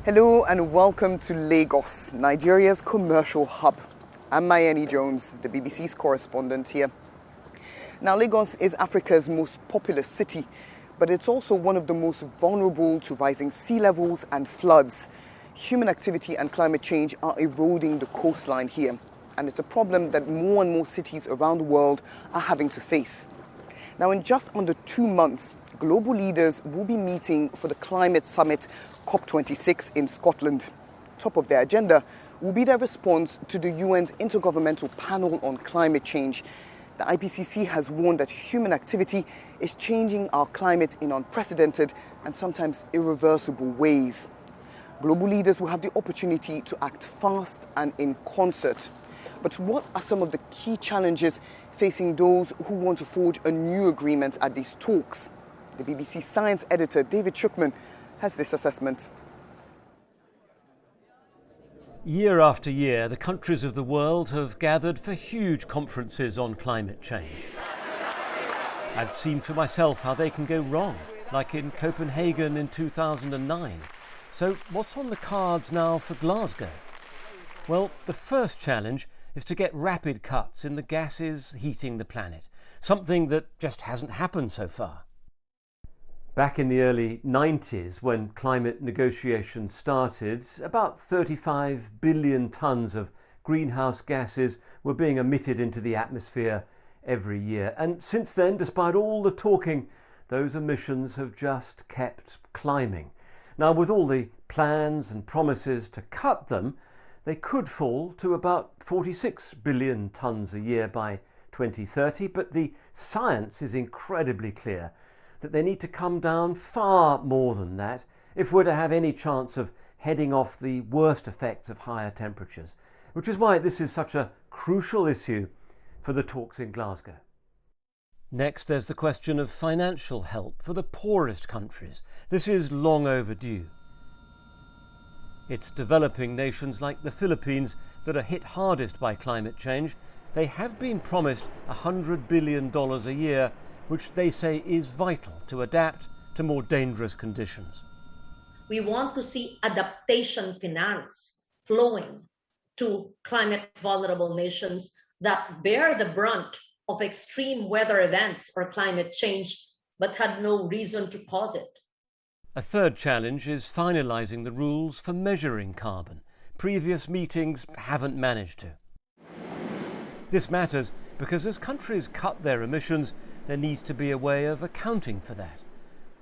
Hello and welcome to Lagos, Nigeria's commercial hub. I'm Mayeni Jones, the BBC's correspondent here. Now, Lagos is Africa's most populous city, but it's also one of the most vulnerable to rising sea levels and floods. Human activity and climate change are eroding the coastline here, and it's a problem that more and more cities around the world are having to face. Now, in just under 2 months, global leaders will be meeting for the climate summit COP26 in Scotland. Top of their agenda will be their response to the UN's Intergovernmental Panel on Climate Change. The IPCC has warned that human activity is changing our climate in unprecedented and sometimes irreversible ways. Global leaders will have the opportunity to act fast and in concert. But what are some of the key challenges facing those who want to forge a new agreement at these talks? The BBC science editor David Schuckman has this assessment. Year after year, the countries of the world have gathered for huge conferences on climate change. I've seen for myself how they can go wrong, like in Copenhagen in 2009. So what's on the cards now for Glasgow? Well, the first challenge is to get rapid cuts in the gases heating the planet, something that just hasn't happened so far. Back in the early 90s, when climate negotiations started, about 35 billion tonnes of greenhouse gases were being emitted into the atmosphere every year. And since then, despite all the talking, those emissions have just kept climbing. Now, with all the plans and promises to cut them, they could fall to about 46 billion tonnes a year by 2030, but the science is incredibly clear that they need to come down far more than that if we're to have any chance of heading off the worst effects of higher temperatures, which is why this is such a crucial issue for the talks in Glasgow. Next, there's the question of financial help for the poorest countries. This is long overdue. It's developing nations like the Philippines that are hit hardest by climate change. They have been promised $100 billion a year, which they say is vital to adapt to more dangerous conditions. We want to see adaptation finance flowing to climate vulnerable nations that bear the brunt of extreme weather events or climate change, but had no reason to cause it. A third challenge is finalising the rules for measuring carbon. Previous meetings haven't managed to. This matters because as countries cut their emissions, there needs to be a way of accounting for that.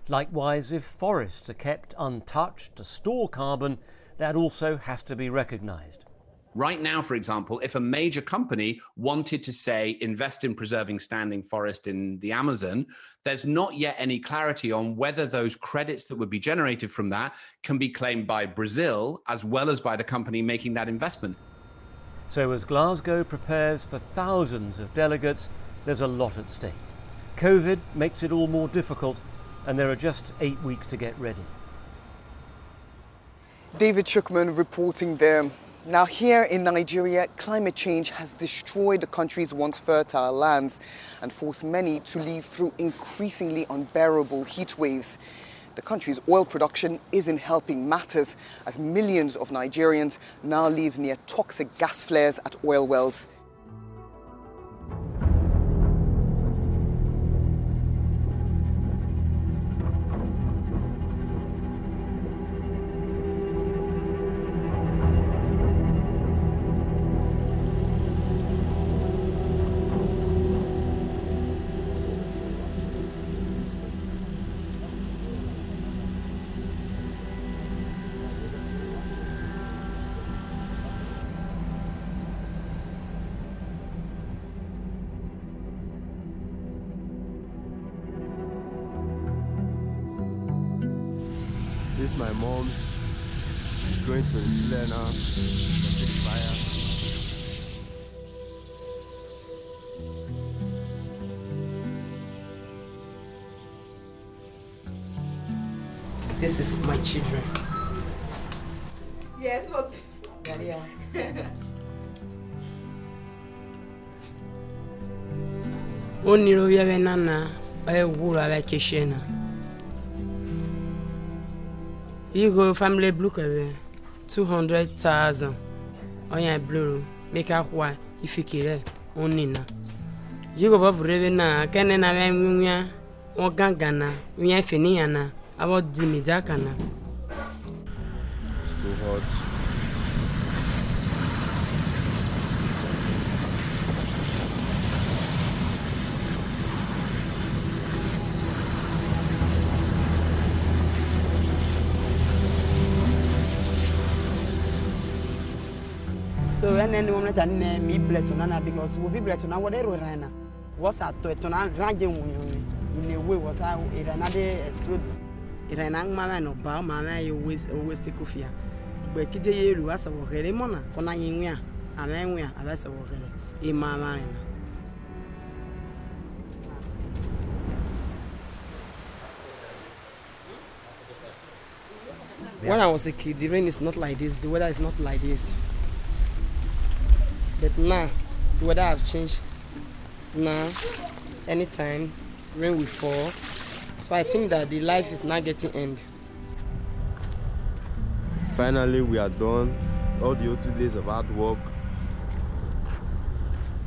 Likewise, if forests are kept untouched to store carbon, that also has to be recognised. Right now, for example, if a major company wanted to, say, invest in preserving standing forest in the Amazon, there's not yet any clarity on whether those credits that would be generated from that can be claimed by Brazil as well as by the company making that investment. So as Glasgow prepares for thousands of delegates, there's a lot at stake. COVID makes it all more difficult, and there are just 8 weeks to get ready. David Schuckman reporting there. Now, here in Nigeria, climate change has destroyed the country's once fertile lands and forced many to live through increasingly unbearable heat waves. The country's oil production isn't helping matters as millions of Nigerians now live near toxic gas flares at oil wells. This is my mom. She's going to the flare now. The fire. This is my children. Yes, look. Yeah. Oniro yawe nana ay wura la keshena. You go family blue 200,000. On your blue, make up why if you kill only na. You go up na canena mia or gangana, we are finiana about Dimidakana. It's too hot. So and then moment and me bless on because we be bless on whatever rana was at to ranging in a way was I another explode it an mama no bow mama you always take off here but kid you was a worker mona kona yinwia amenwia abasa worker in mama. When I was a kid, the rain is not like this, the weather is not like this. But now, the weather has changed. Now, anytime, rain will fall. So I think that the life is not getting end. Finally, we are done. All the 2 days of hard work.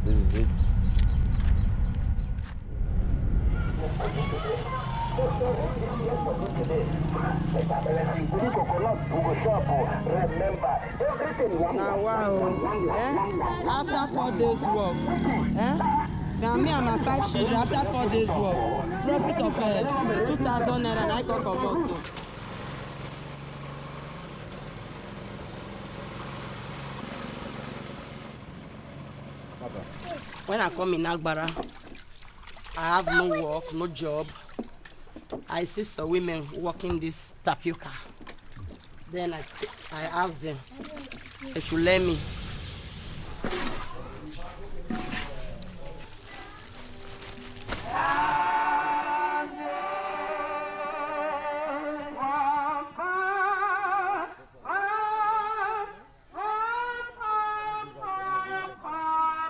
This is it. Now, wow. After 4 days work, now me and my 5 children, after 4 days work, profit of 2,000 naira and I come from also. When I come in Agbara, I have no work, no job. I see some women working this tapioca. Then I ask them, they should let me.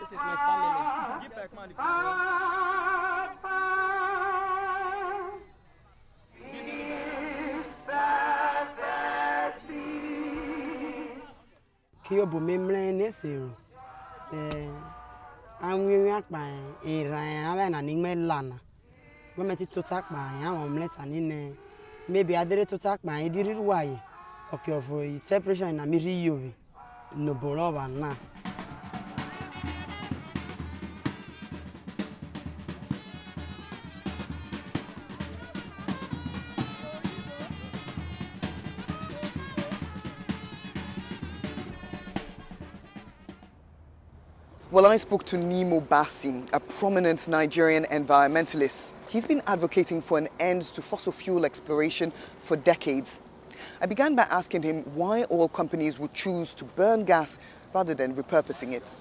This is my family. Kí o bò mí mìíràn ní ìsìn àwọn ìwé àpà ìrìn àwọn ẹ̀nà ní mẹ́lànà gọ́ọ̀mẹ̀ntì tó tàpá àwọn ọmọlẹ́ta nínú maybe adéré tó tàpá ìdírí wáyé ọ̀kẹ́ ọ̀fọ̀ temperature ìnà mi rí yòrì nòbòrò wà náà. Well, I spoke to Nemo Bassi, a prominent Nigerian environmentalist. He's been advocating for an end to fossil fuel exploration for decades. I began by asking him why oil companies would choose to burn gas rather than repurposing it.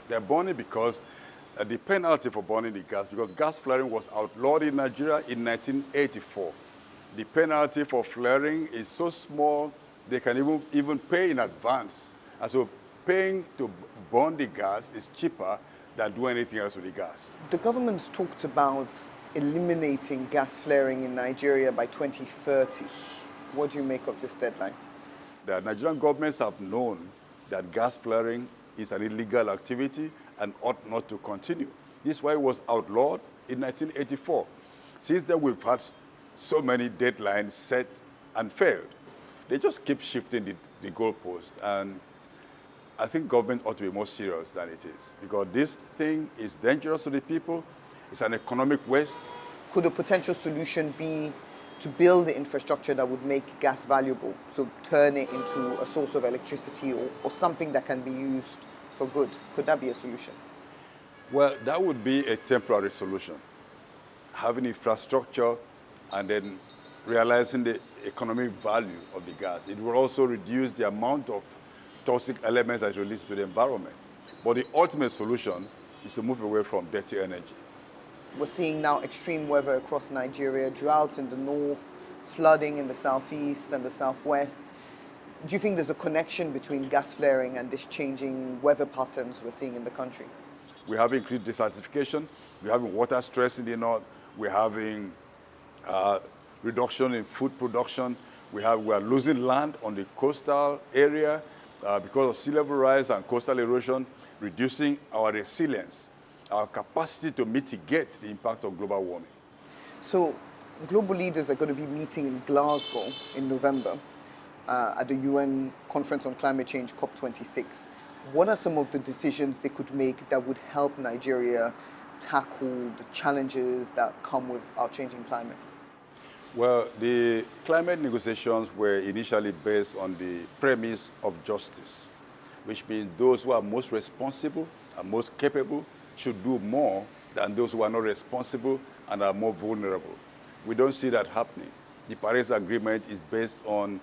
They're burning because the penalty for burning the gas, because gas flaring was outlawed in Nigeria in 1984. The penalty for flaring is so small, they can even pay in advance. And so paying to burn the gas is cheaper than do anything else with the gas. The government's talked about eliminating gas flaring in Nigeria by 2030. What do you make of this deadline? The Nigerian governments have known that gas flaring is an illegal activity and ought not to continue. This is why it was outlawed in 1984. Since then, we've had so many deadlines set and failed. They just keep shifting the goalpost, and I think government ought to be more serious than it is, because this thing is dangerous to the people. It's an economic waste. Could a potential solution be to build the infrastructure that would make gas valuable, so turn it into a source of electricity or something that can be used for good? Could that be a solution? Well, that would be a temporary solution. Having infrastructure and then realizing the economic value of the gas. It will also reduce the amount of toxic elements that release to the environment. But the ultimate solution is to move away from dirty energy. We're seeing now extreme weather across Nigeria, droughts in the north, flooding in the southeast and the southwest. Do you think there's a connection between gas flaring and this changing weather patterns we're seeing in the country? We have increased desertification. We're having water stress in the north. We're having reduction in food production. We are losing land on the coastal area because of sea level rise and coastal erosion, reducing our resilience, our capacity to mitigate the impact of global warming. So global leaders are going to be meeting in Glasgow in November at the UN Conference on Climate Change, COP26. What are some of the decisions they could make that would help Nigeria tackle the challenges that come with our changing climate? Well, the climate negotiations were initially based on the premise of justice, which means those who are most responsible and most capable should do more than those who are not responsible and are more vulnerable. We don't see that happening. The Paris Agreement is based on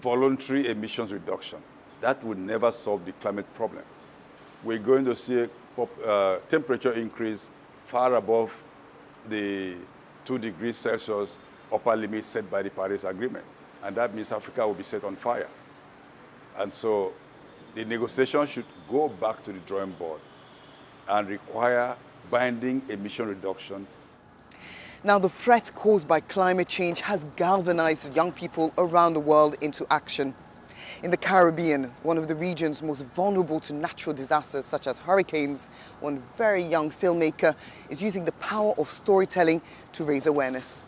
voluntary emissions reduction. That will never solve the climate problem. We're going to see a temperature increase far above the 2 degrees Celsius upper limit set by the Paris Agreement. And that means Africa will be set on fire. And so the negotiation should go back to the drawing board and require binding emission reduction. Now, the threat caused by climate change has galvanized young people around the world into action. In the Caribbean, one of the regions most vulnerable to natural disasters such as hurricanes, one very young filmmaker is using the power of storytelling to raise awareness.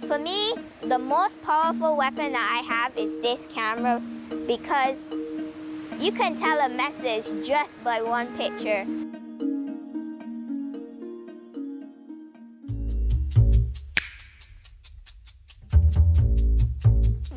For me, the most powerful weapon that I have is this camera because you can tell a message just by one picture.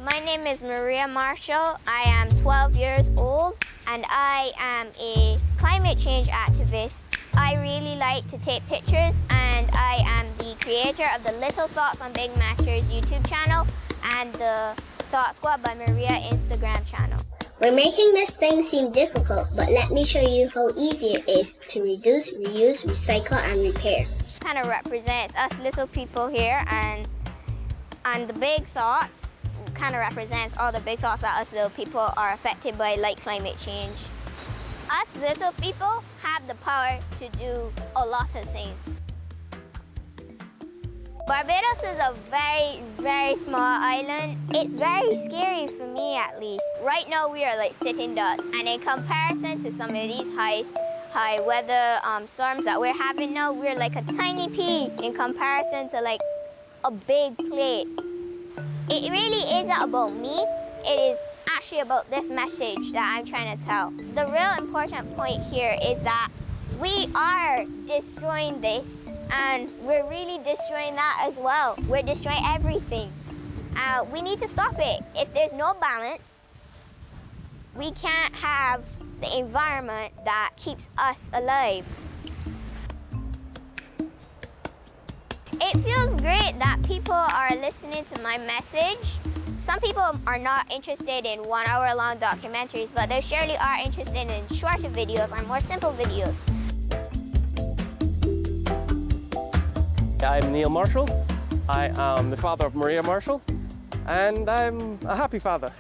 My name is Maria Marshall. I am 12 years old and I am a climate change activist. I really like to take pictures and I am the creator of the Little Thoughts on Big Matters YouTube channel and the Thought Squad by Maria Instagram channel. We're making this thing seem difficult, but let me show you how easy it is to reduce, reuse, recycle, and repair. Kind of represents us little people here, and the big thoughts kind of represents all the big thoughts that us little people are affected by, like climate change. Us little people have the power to do a lot of things. Barbados is a very, very small island. It's very scary for me, at least. Right now, we are like sitting ducks, and in comparison to some of these high weather storms that we're having now, we're like a tiny pea in comparison to like a big plate. It really isn't about me. It is actually about this message that I'm trying to tell. The real important point here is that we are destroying this, and we're really destroying that as well. We're destroying everything. We need to stop it. If there's no balance, we can't have the environment that keeps us alive. It feels great that people are listening to my message. Some people are not interested in 1 hour long documentaries, but they surely are interested in shorter videos and more simple videos. I'm Neil Marshall. I am the father of Maria Marshall, and I'm a happy father.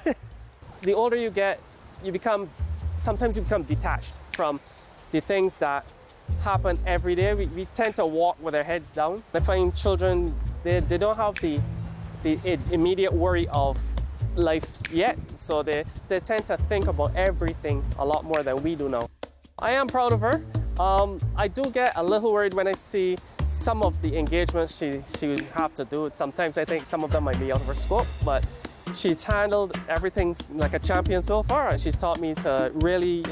The older you get, sometimes you become detached from the things that happen every day. We tend to walk with our heads down. I find children, they don't have the immediate worry of life yet, so they tend to think about everything a lot more than we do now. I am proud of her. I do get a little worried when I see some of the engagements she would have to do. Sometimes I think some of them might be out of her scope, but she's handled everything like a champion so far, and she's taught me to really,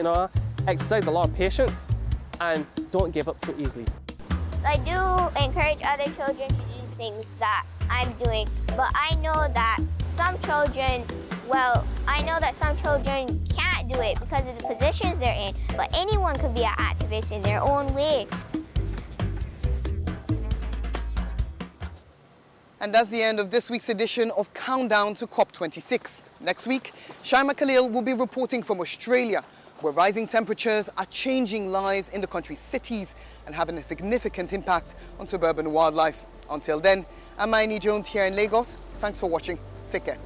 exercise a lot of patience and don't give up so easily. I do encourage other children to do things that I'm doing, but I know that some children can't do it because of the positions they're in, but anyone could be an activist in their own way. And that's the end of this week's edition of Countdown to COP26. Next week, Shaima Khalil will be reporting from Australia, where rising temperatures are changing lives in the country's cities and having a significant impact on suburban wildlife. Until then, I'm Mayeni Jones here in Lagos. Thanks for watching. Take care.